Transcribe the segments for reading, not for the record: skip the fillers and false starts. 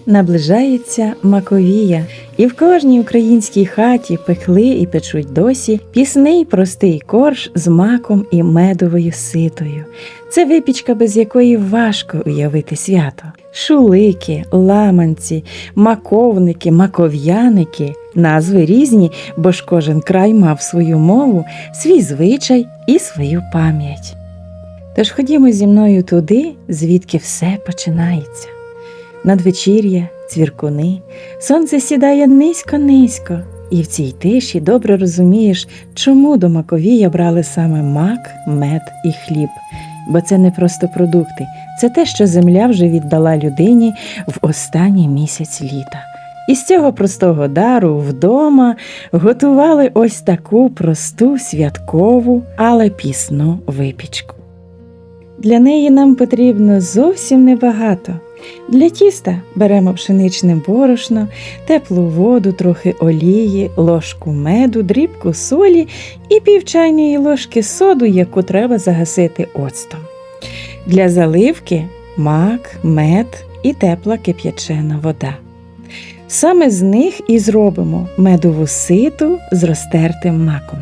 Наближається Маковія, і в кожній українській хаті пекли і печуть досі пісний простий корж з маком і медовою ситою. Це випічка, без якої важко уявити свято. Шулики, ламанці, маковники, маков'яники – назви різні, бо ж кожен край мав свою мову, свій звичай і свою пам'ять. Тож ходімо зі мною туди, звідки все починається. Надвечір'я, цвіркуни, сонце сідає низько-низько, і в цій тиші добре розумієш, чому до Маковія брали саме мак, мед і хліб. Бо це не просто продукти, це те, що земля вже віддала людині в останній місяць літа. І з цього простого дару вдома готували ось таку просту, святкову, але пісну випічку. Для неї нам потрібно зовсім небагато. Для тіста беремо пшеничне борошно, теплу воду, трохи олії, ложку меду, дрібку солі і пів чайної ложки соду, яку треба загасити оцтом. Для заливки мак, мед і тепла кип'ячена вода. Саме з них і зробимо медову ситу з розтертим маком.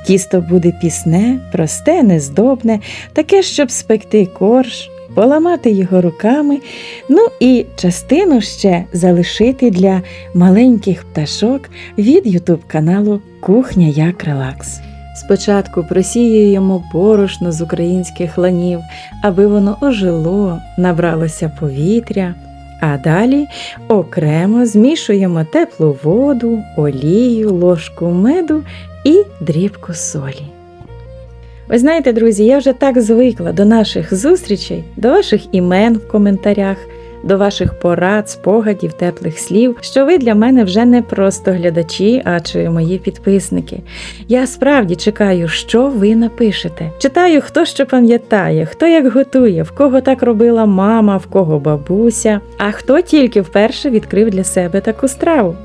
Тісто буде пісне, просте, нездобне, таке, щоб спекти корж, поламати його руками, ну і частину ще залишити для маленьких пташок від ютуб-каналу «Кухня як релакс». Спочатку просіюємо борошно з українських ланів, аби воно ожило, набралося повітря, а далі окремо змішуємо теплу воду, олію, ложку меду і дрібку солі. Ви знаєте, друзі, я вже так звикла до наших зустрічей, до ваших імен в коментарях, до ваших порад, спогадів, теплих слів, що ви для мене вже не просто глядачі, а чи мої підписники. Я справді чекаю, що ви напишете. Читаю, хто що пам'ятає, хто як готує, в кого так робила мама, в кого бабуся, а хто тільки вперше відкрив для себе таку страву.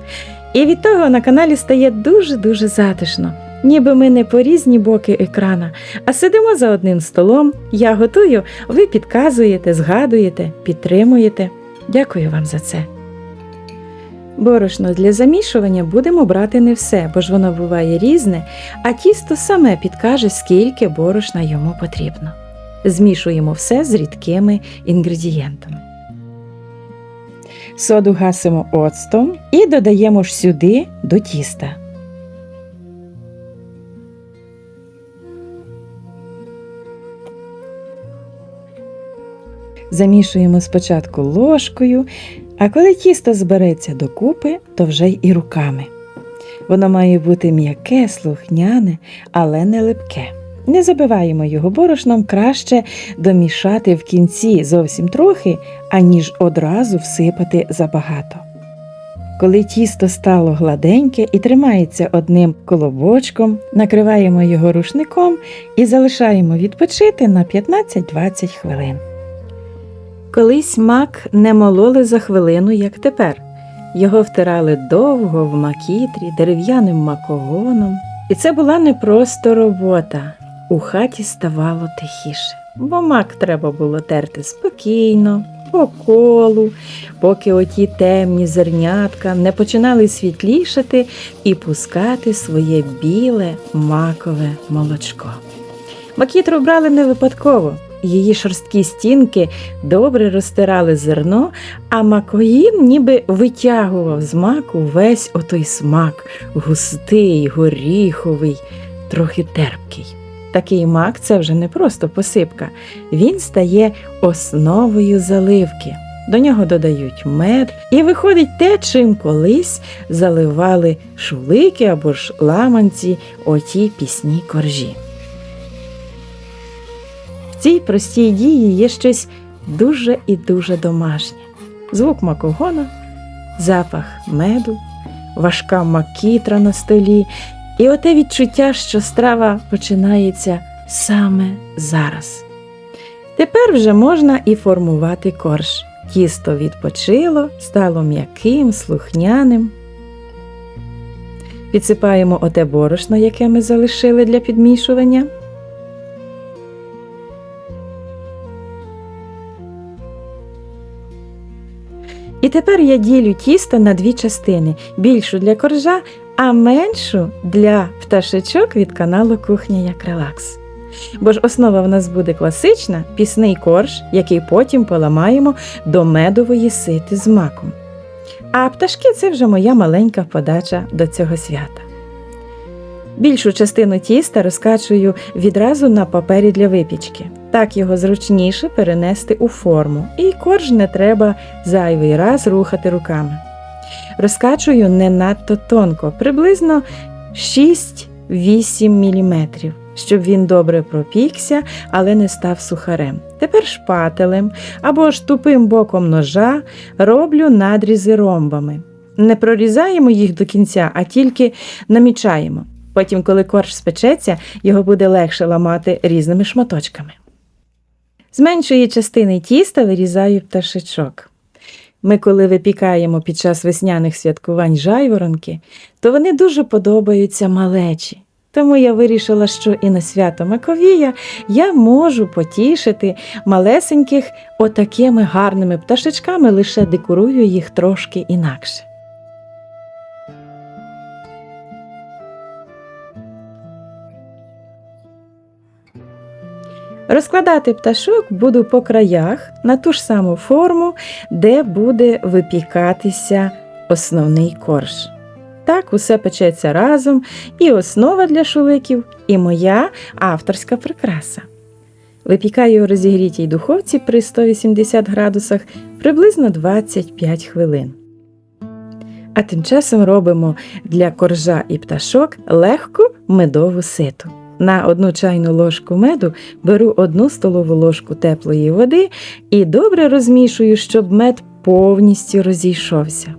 І від того на каналі стає дуже-дуже затишно. Ніби ми не по різні боки екрана, а сидимо за одним столом, я готую, ви підказуєте, згадуєте, підтримуєте. Дякую вам за це. Борошно для замішування будемо брати не все, бо ж воно буває різне, а тісто саме підкаже, скільки борошна йому потрібно. Змішуємо все з рідкими інгредієнтами. Соду гасимо оцтом і додаємо ж сюди до тіста. Замішуємо спочатку ложкою, а коли тісто збереться докупи, то вже й і руками. Воно має бути м'яке, слухняне, але не липке. Не забиваємо його борошном, краще домішати в кінці зовсім трохи, аніж одразу всипати забагато. Коли тісто стало гладеньке і тримається одним колобочком, накриваємо його рушником і залишаємо відпочити на 15-20 хвилин. Колись мак не мололи за хвилину, як тепер. Його втирали довго в макітрі, дерев'яним макогоном. І це була не просто робота. У хаті ставало тихіше, бо мак треба було терти спокійно, по колу, поки оті темні зернятка не починали світлішати і пускати своє біле макове молочко. Макітру брали не випадково. Її шорсткі стінки добре розтирали зерно, а макогін ніби витягував з маку весь отой смак, густий, горіховий, трохи терпкий. Такий мак – це вже не просто посипка, він стає основою заливки. До нього додають мед, і виходить те, чим колись заливали шулики або ж ламанці оті пісні коржі. В цій простій дії є щось дуже і дуже домашнє. Звук макогона, запах меду, важка макітра на столі і оте відчуття, що страва починається саме зараз. Тепер вже можна і формувати корж. Тісто відпочило, стало м'яким, слухняним. Підсипаємо оте борошно, яке ми залишили для підмішування. І тепер я ділю тісто на дві частини, більшу для коржа, а меншу для пташечок від каналу «Кухня як релакс». Бо ж основа в нас буде класична, пісний корж, який потім поламаємо до медової сити з маком. А пташки – це вже моя маленька подача до цього свята. Більшу частину тіста розкачую відразу на папері для випічки. Так його зручніше перенести у форму, і корж не треба зайвий раз рухати руками. Розкачую не надто тонко, приблизно 6-8 мм, щоб він добре пропікся, але не став сухарем. Тепер шпателем або ж тупим боком ножа роблю надрізи ромбами. Не прорізаємо їх до кінця, а тільки намічаємо. Потім, коли корж спечеться, його буде легше ламати різними шматочками. З меншої частини тіста вирізаю пташечок. Ми, коли випікаємо під час весняних святкувань жайворонки, то вони дуже подобаються малечі. Тому я вирішила, що і на свято Маковія я можу потішити малесеньких отакими гарними пташечками, лише декорую їх трошки інакше. Розкладати пташок буду по краях на ту ж саму форму, де буде випікатися основний корж. Так усе печеться разом, і основа для шуликів, і моя авторська прикраса. Випікаю у розігрітій духовці при 180 градусах приблизно 25 хвилин. А тим часом робимо для коржа і пташок легку медову ситу. На 1 чайну ложку меду беру 1 столову ложку теплої води і добре розмішую, щоб мед повністю розійшовся.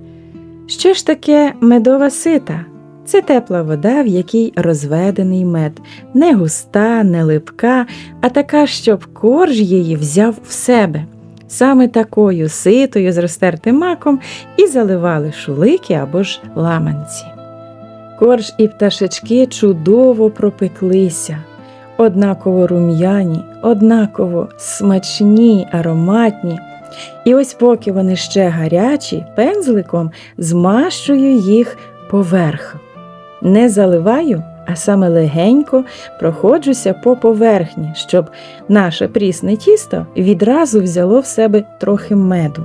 Що ж таке медова сита? Це тепла вода, в якій розведений мед. Не густа, не липка, а така, щоб корж її взяв в себе. Саме такою ситою з розтертим маком і заливали шулики або ж ламанці. Корж і пташечки чудово пропеклися, однаково рум'яні, однаково смачні, ароматні. І ось поки вони ще гарячі, пензликом змащую їх поверху. Не заливаю, а саме легенько проходжуся по поверхні, щоб наше прісне тісто відразу взяло в себе трохи меду.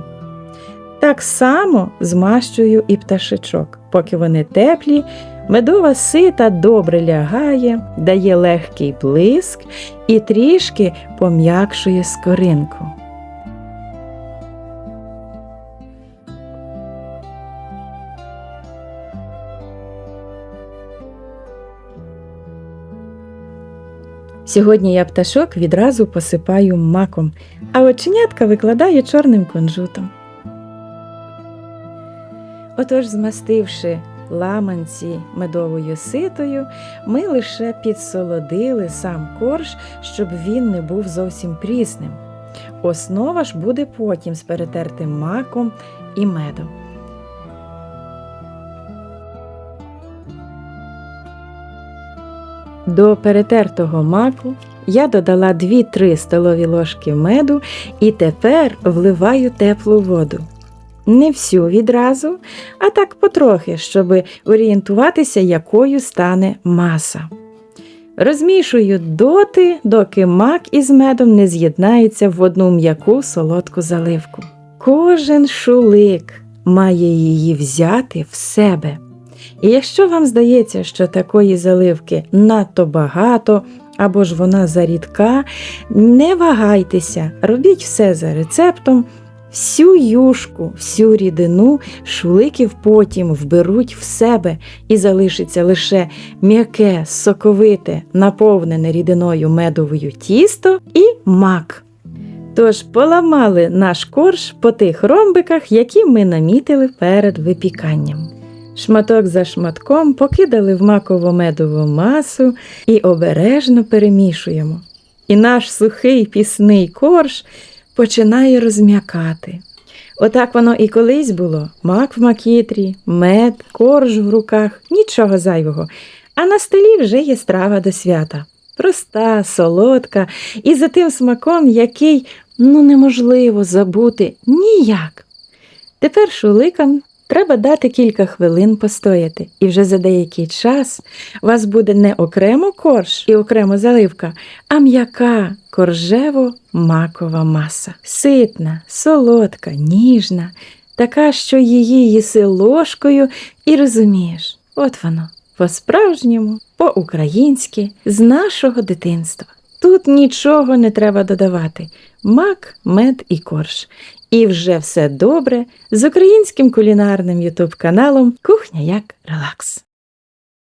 Так само змащую і пташечок. Поки вони теплі, медова сита добре лягає, дає легкий блиск і трішки пом'якшує скоринку. Сьогодні я пташок відразу посипаю маком, а оченятка викладаю чорним кунжутом. Отож, змастивши ламанці медовою ситою, ми лише підсолодили сам корж, щоб він не був зовсім прісним. Основа ж буде потім з перетертим маком і медом. До перетертого маку я додала 2-3 столові ложки меду і тепер вливаю теплу воду. Не всю відразу, а так потрохи, щоб орієнтуватися, якою стане маса. Розмішую доти, доки мак із медом не з'єднаються в одну м'яку солодку заливку. Кожен шулик має її взяти в себе. І якщо вам здається, що такої заливки надто багато, або ж вона зарідка, не вагайтеся, робіть все за рецептом. Всю юшку, всю рідину шуликів потім вберуть в себе і залишиться лише м'яке, соковите, наповнене рідиною медовою тісто і мак. Тож поламали наш корж по тих ромбиках, які ми намітили перед випіканням. Шматок за шматком покидали в маково-медову масу і обережно перемішуємо. І наш сухий пісний корж починає розм'якати. Отак воно і колись було. Мак в макітрі, мед, корж в руках, нічого зайвого. А на столі вже є страва до свята. Проста, солодка і за тим смаком, який, неможливо забути ніяк. Тепер шуликам треба дати кілька хвилин постояти, і вже за деякий час у вас буде не окремо корж і окремо заливка, а м'яка коржево-макова маса. Ситна, солодка, ніжна, така, що її їси ложкою і розумієш, от воно, по-справжньому, по-українськи, з нашого дитинства. Тут нічого не треба додавати. Мак, мед і корж. І вже все добре з українським кулінарним ютуб-каналом «Кухня як релакс».